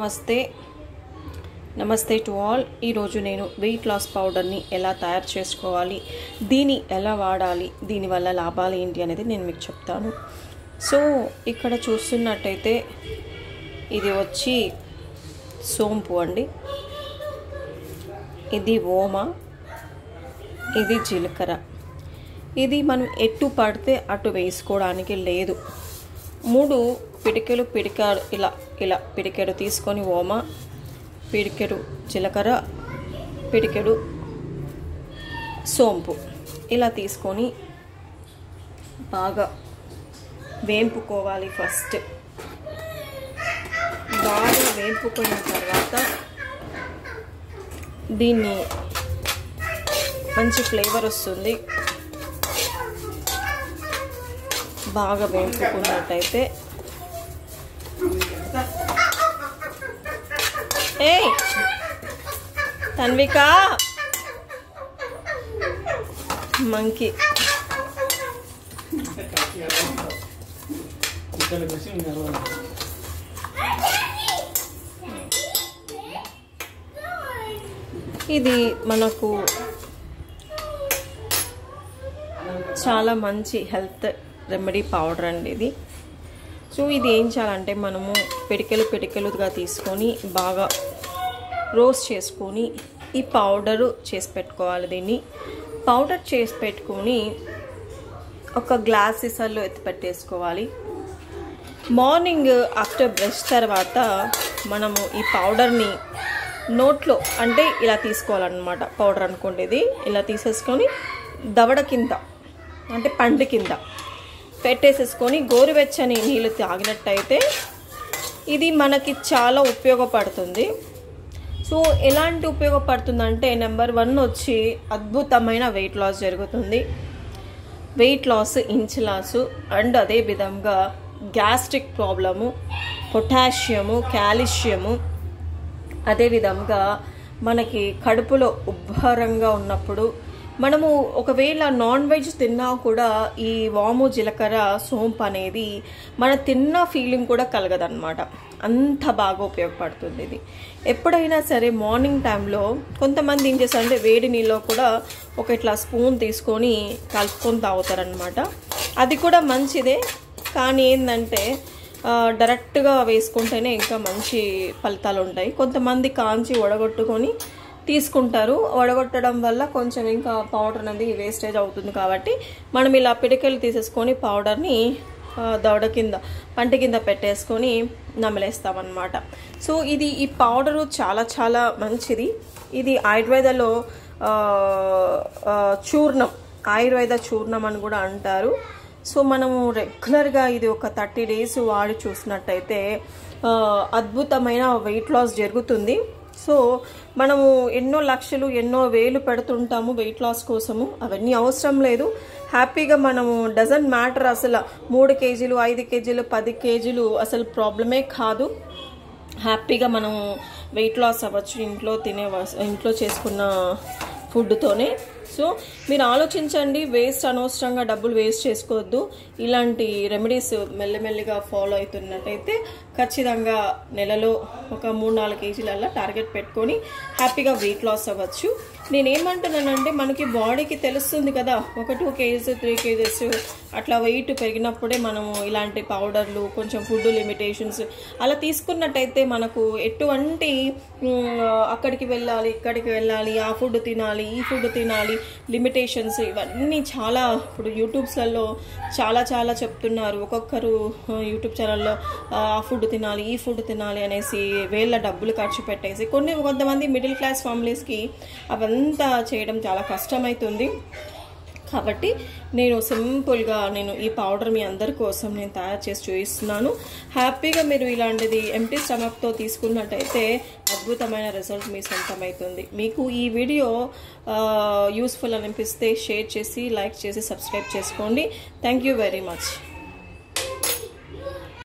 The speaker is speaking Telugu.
నమస్తే టు ఆల్. ఈరోజు నేను వెయిట్ లాస్ పౌడర్ని ఎలా తయారు చేసుకోవాలి, దీన్ని ఎలా వాడాలి, దీనివల్ల లాభాలు ఏంటి అనేది నేను మీకు చెప్తాను. సో ఇక్కడ చూస్తున్నట్టయితే ఇది వచ్చి సోంపు అండి, ఇది ఓమ, ఇది జీలకర్ర. ఇది మనం ఎటు పడితే అటు వేసుకోవడానికి లేదు. 3 పిడికెలు ఇలా పిడికెడు తీసుకొని ఓమ, పిడికెడు జీలకర్ర, పిడికెడు సోంపు ఇలా తీసుకొని బాగా వేంపుకోవాలి. ఫస్ట్ బాగా వేంపుకున్న తర్వాత దీన్ని మంచి ఫ్లేవర్ వస్తుంది. బాగా వేంపుకున్నట్టయితే తన్విక మంకీ ఇది మనకు చాలా మంచి హెల్త్ రెమెడీ పౌడర్ అండి ఇది. సో ఇది ఏం చేయాలంటే మనము పిడికెలుగా తీసుకొని బాగా రోస్ట్ చేసుకొని ఈ పౌడరు చేసి పెట్టుకోవాలి. దీన్ని పౌడర్ చేసి పెట్టుకొని ఒక గ్లాస్ సీసాలో ఎత్తి పెట్టేసుకోవాలి. మార్నింగ్ ఆఫ్టర్ బ్రష్ తర్వాత మనము ఈ పౌడర్ని నోట్లో అంటే ఇలా తీసుకోవాలన్నమాట. పౌడర్ అనుకోండి, ఇది ఇలా తీసేసుకొని దవడ కింద అంటే పంటి కింద పెట్టేసేసుకొని గోరువెచ్చని నీళ్ళు తాగినట్టయితే ఇది మనకి చాలా ఉపయోగపడుతుంది. సో ఎలాంటి ఉపయోగపడుతుందంటే నెంబర్ 1 వచ్చి అద్భుతమైన వెయిట్ లాస్ జరుగుతుంది. Weight loss, inch loss and అదే విధంగా గ్యాస్ట్రిక్ ప్రాబ్లము, పొటాషియము, కాల్షియము, అదేవిధంగా మనకి కడుపులో ఉబ్బరంగా ఉన్నప్పుడు మనము ఒకవేళ నాన్ వెజ్ తిన్నా కూడా ఈ వాము, జీలకర్ర, సోంపు అనేది మన తిన్న ఫీలింగ్ కూడా కలగదన్నమాట. అంత బాగా ఉపయోగపడుతుంది ఇది. ఎప్పుడైనా సరే మార్నింగ్ టైంలో కొంతమంది ఏం చేస్తారంటే వేడి నీళ్ళలో కూడా ఒక ఇట్లా స్పూన్ తీసుకొని కలుపుకొని తాగుతారనమాట. అది కూడా మంచిదే, కానీ ఏంటంటే డైరెక్ట్గా వేసుకుంటేనే ఇంకా మంచి ఫలితాలు ఉంటాయి. కొంతమంది కాంచి వడగొట్టుకొని తీసుకుంటారు. వడగొట్టడం వల్ల కొంచెం ఇంకా పౌడర్ అనేది వేస్టేజ్ అవుతుంది. కాబట్టి మనం ఇలా పిడికెలు తీసేసుకొని పౌడర్ని దవడ కింద పంటి కింద పెట్టేసుకొని నమలేస్తామన్నమాట. సో ఈ పౌడరు చాలా చాలా మంచిది. ఇది ఆయుర్వేదలో చూర్ణం, ఆయుర్వేద చూర్ణం అని కూడా అంటారు. సో మనము రెగ్యులర్గా ఇది ఒక 30 days వాడి చూసినట్టయితే అద్భుతమైన వెయిట్ లాస్ జరుగుతుంది. సో మనము ఎన్నో లక్షలు, ఎన్నో వేలు పెడుతుంటాము వెయిట్ లాస్ కోసము. అవన్నీ అవసరం లేదు. హ్యాపీగా మనము డజంట్ మ్యాటర్, అసలు 3 kgs, 5 kgs, 10 kgs అసలు ప్రాబ్లమే కాదు. హ్యాపీగా మనము వెయిట్ లాస్ అవ్వచ్చు ఇంట్లో చేసుకున్న ఫుడ్తోనే. సో మీరు ఆలోచించండి, అనవసరంగా డబ్బులు వేస్ట్ చేసుకోవద్దు. ఇలాంటి రెమెడీస్ మెల్లమెల్లిగా ఫాలో అవుతున్నట్టయితే ఖచ్చితంగా నెలలో ఒక 3-4 kgs టార్గెట్ పెట్టుకొని హ్యాపీగా వెయిట్ లాస్ అవ్వచ్చు. నేనేమంటున్నానంటే మనకి బాడీకి తెలుస్తుంది కదా, ఒక 2 kgs, 3 kgs అట్లా వెయిట్ పెరిగినప్పుడే మనము ఇలాంటి పౌడర్లు, కొంచెం ఫుడ్ లిమిటేషన్స్ అలా తీసుకున్నట్టయితే మనకు ఎటువంటి అక్కడికి వెళ్ళాలి, ఇక్కడికి వెళ్ళాలి, ఆ ఫుడ్ తినాలి, ఈ ఫుడ్ తినాలి, లిమిటేషన్స్ ఇవన్నీ చాలా ఇప్పుడు యూట్యూబ్స్లలో చాలా చాలా చెప్తున్నారు. ఒక్కొక్కరు యూట్యూబ్ ఛానల్లో ఆ ఫుడ్ తినాలి, ఈ ఫుడ్ తినాలి అనేసి వేళ్ళ డబ్బులు ఖర్చు పెట్టేసి కొంతమంది మిడిల్ క్లాస్ ఫ్యామిలీస్కి అవంతా చేయడం చాలా కష్టమవుతుంది. కాబట్టి నేను సింపుల్గా ఈ పౌడర్ మీ అందరి కోసం నేను తయారు చేసి చూపిస్తున్నాను. హ్యాపీగా మీరు ఇలాంటిది ఎంప్టీ స్టమక్తో తీసుకున్నట్టయితే అద్భుతమైన రిజల్ట్ మీ సొంతమవుతుంది. మీకు ఈ వీడియో యూస్ఫుల్ అనిపిస్తే షేర్ చేసి, లైక్ చేసి, సబ్స్క్రైబ్ చేసుకోండి. Thank you very much.